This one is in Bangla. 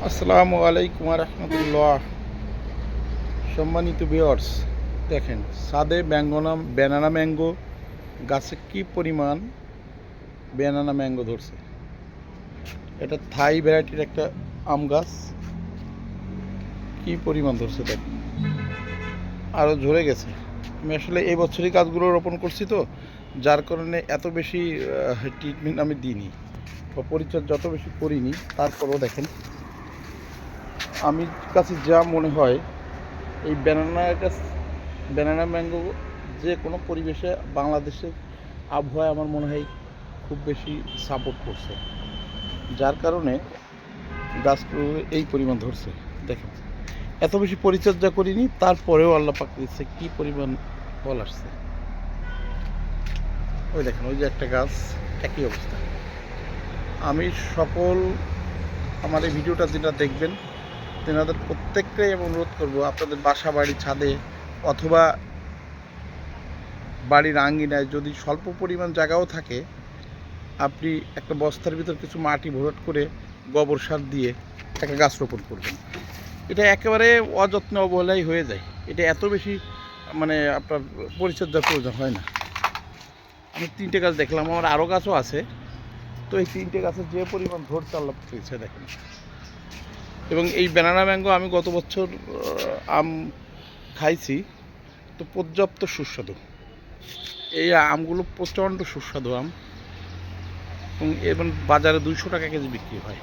আসসালামু আলাইকুম রহমতুল্লাহ। সম্মানিত ভিউয়ার্স, দেখেন ছাদে ব্যানানা ম্যাঙ্গো গাছে কি পরিমাণ ব্যানানা ম্যাঙ্গো ধরছে। এটা থাই ভ্যারাইটির একটা আম গাছ, কি পরিমাণ ধরছে দেখেন, আরও ঝরে গেছে। আমি আসলে এই বছরই গাছগুলো রোপণ করছি, তো যার কারণে এত বেশি ট্রিটমেন্ট আমি দিইনি বা পরিচর্যা যত বেশি করিনি। তারপরেও দেখেন, আমি কাছে যা মনে হয় এই ব্যানানা ম্যাঙ্গো যে কোনো পরিবেশে বাংলাদেশের আবহাওয়ায় আমার মনে হয় খুব বেশি সাপোর্ট করছে, যার কারণে গাছগুলো এই পরিমাণ ধরছে। দেখেন, এত বেশি পরিচর্যা করিনি, তারপরেও আল্লাহ পাক দিচ্ছে কি পরিমাণ ফল আসছে। ওই দেখেন, ওই যে একটা গাছ, একই অবস্থা। আমি সকল আমার এই ভিডিওটা যেটা দেখবেন, তেনাদের প্রত্যেকটাই আমি অনুরোধ করবো, আপনাদের বাসা বাড়ির ছাদে অথবা বাড়ির আঙ্গিনায় যদি স্বল্প পরিমাণ জায়গাও থাকে, আপনি একটা বস্তার ভিতর কিছু মাটি ভরাট করে গোবর সার দিয়ে একটা গাছ রোপণ করবেন। এটা একেবারে অযত্নে অবহেলাই হয়ে যায়। এটা এত বেশি আপনার পরিচর্যার প্রয়োজন হয় না। আমি 3টে গাছ দেখলাম, আমার আরও গাছও আছে। তো এই 3টে গাছের যে পরিমাণ ধরতে আল্লাহ পেয়েছে দেখেন। এবং এই ব্যানানা ম্যাঙ্গো আমি গত বছর আম খাইছি, তো পর্যাপ্ত সুস্বাদু। এই আমগুলো প্রচণ্ড সুস্বাদু আম, এবং বাজারে 200 টাকা কেজি বিক্রি হয়।